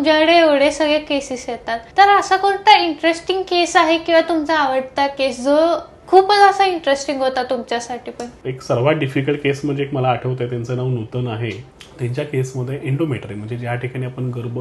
तुमच्याकडे एवढे सगळे केसेस येतात, तर असा कोणता इंटरेस्टिंग केस आहे किंवा तुमचा आवडता केस जो खूपच असा इंटरेस्टिंग होता तुमच्यासाठी? पण एक सर्वात डिफिकल्ट केस म्हणजे एक मला आठवतंय, त्यांचं नाव नूतन आहे. त्यांच्या केसमध्ये एंडोमेट्री म्हणजे ज्या ठिकाणी आपण गर्भ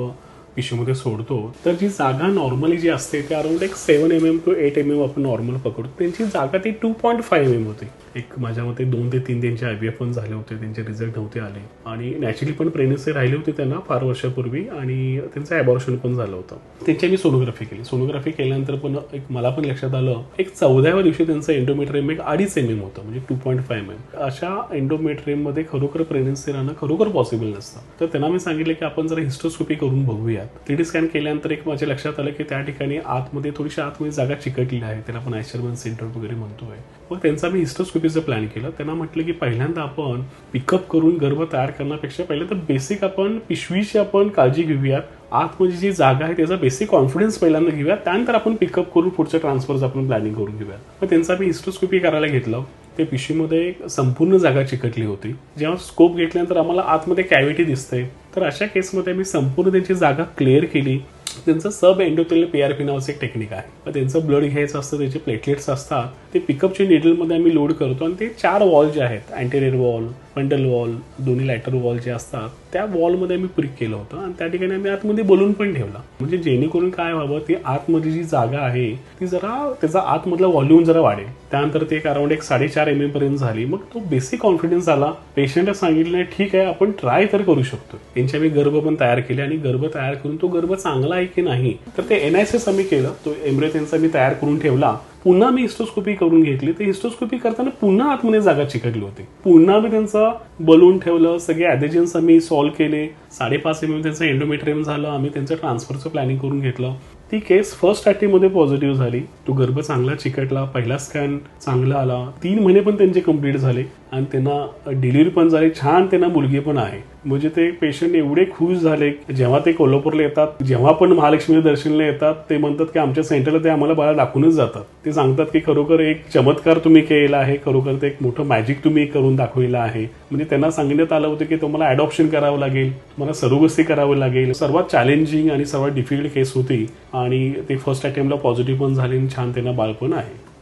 पिशवीमध्ये सोडतो, तर जी जागा नॉर्मली जी असते ते अराउंड एक 7 mm to 8 mm आपण नॉर्मल पकडतो. त्यांची जागा ती 2.5 mm होती. एक माझ्या मते 2 ते 3 त्यांचे IVF पण झाले होते, त्यांचे रिझल्ट नव्हते आले आणि नॅचरली पण प्रेग्नन्सी राहिली होती त्यांना फार वर्षापूर्वी आणि त्यांचं ॲबॉर्शन पण झालं होतं. त्यांची मी सोनोग्राफी केली. सोनोग्राफी केल्यानंतर पण एक मला पण लक्षात आलं, एक 14व्या दिवशी त्यांचं एंडोमेट्रियम एक 2.5 mm होतं, म्हणजे 2.5 mm. अशा एंडोमेट्रियममध्ये खरोखर प्रेग्नन्सी राहणं खरोखर पॉसिबल नसतं. तर त्यांना मी सांगितलं की आपण जरा हिस्टोस्कोपी करून बघूया. 3D स्कॅन केल्यानंतर एक माझ्या लक्षात आलं की त्या ठिकाणी आतमध्ये थोडीशी आतमध्ये जागा चिकटली आहे, त्याला आपण आयशर्मन सेंटर वगैरे म्हणतोय. मग त्यांचा मी हिस्टोस्कोपीचं प्लॅन केलं. त्यांना म्हटलं की पहिल्यांदा आपण पिकअप करून गर्भ तयार करण्यापेक्षा पहिल्यांदा बेसिक आपण पिशवीची आपण काळजी घेऊयात. आतमध्ये जी जागा आहे त्याचा बेसिक कॉन्फिडन्स पहिल्यांदा घेऊया, त्यानंतर आपण पिकअप करून पुढच्या ट्रान्सफरचं आपण प्लॅनिंग करून घेऊया. मग त्यांचा मी हिस्टोस्कोपी करायला घेतलं. ते पिशवीमध्ये संपूर्ण जागा चिकटली होती. जेव्हा स्कोप घेतल्यानंतर आम्हाला आतमध्ये कॅव्हिटी दिसते, तर अशा केसमध्ये मी संपूर्ण त्यांची जागा क्लिअर केली. त्यांचं सब एंडोथेलियल PRP नावाचं एक टेक्निक आहे. मग त्यांचं ब्लड घ्यायचं असतं, त्याचे प्लेटलेट्स असतात, ते पिकअपच्या निडलमध्ये आम्ही लोड करतो आणि ते 4 वॉल जे आहेत, अँटेरियर वॉल, फंडल वॉल, दोन्ही लॅटरल वॉल जे असतात त्या वॉलमध्ये आम्ही प्रिक केलं होतं आणि त्या ठिकाणी आम्ही आतमध्ये बलून पण ठेवला, म्हणजे जेणेकरून काय व्हावं, ती आतमध्ये जी जागा आहे ती जरा त्याचा आतमधला व्हॉल्यूम जरा वाढेल. त्यानंतर ते अराउंड एक 4.5 mm पर्यंत झाली. मग तो बेसिक कॉन्फिडन्स आला. पेशंटला सांगितलं ठीक आहे, आपण ट्राय तर करू शकतो. त्यांच्या आम्ही गर्भ पण तयार केले आणि गर्भ तयार करून तो गर्भ चांगला आहे की नाही तर ते NICS आम्ही केलं. तो एम्ब्रियो त्यांचा मी तयार करून ठेवला. पुन्हा मी हिस्टोस्कोपी करून घेतली. ते हिस्टोस्कोपी करताना पुन्हा आतमध्ये जागा चिकटली होती. पुन्हा मी त्यांचं बलून ठेवलं, सगळे ॲडेजन्स आम्ही सॉल्व्ह केले. 5.5 mm त्यांचं एंडोमेट्रियम झालं. आम्ही त्यांचं ट्रान्सफरचं प्लॅनिंग करून घेतलं. ती केस फर्स्ट अटेम्प्टमध्ये पॉझिटिव्ह झाली. तो गर्भ चांगला चिकटला. पहिला स्कॅन चांगला आला. 3 महिने पण त्यांचे कंप्लीट झाले आणि त्यांना डिलिव्हरी पण झाली. छान त्यांना मुलगी पण आहे. म्हणजे ते पेशंट एवढे खुश झाले. जेव्हा ते कोल्हापूरला येतात, जेव्हा पण महालक्ष्मी दर्शनला येतात, ते म्हणतात की आमच्या सेंटरला ते आम्हाला बाळा दाखवूनच जातात. ते सांगतात की खरोखर एक चमत्कार तुम्ही केलेला आहे, खरोखर ते एक मोठं मॅजिक तुम्ही करून दाखवलेलं आहे. म्हणजे त्यांना सांगण्यात आलं होतं की तुम्हाला अडॉप्शन करावं लागेल, तुम्हाला सरोगसी करावं लागेल. सर्वात चॅलेंजिंग आणि सर्वात डिफिकल्ट केस होती आणि ते फर्स्ट अटेम्प्टला पॉझिटिव्ह पण झाले आणि छान त्यांना बाळ पण आहे.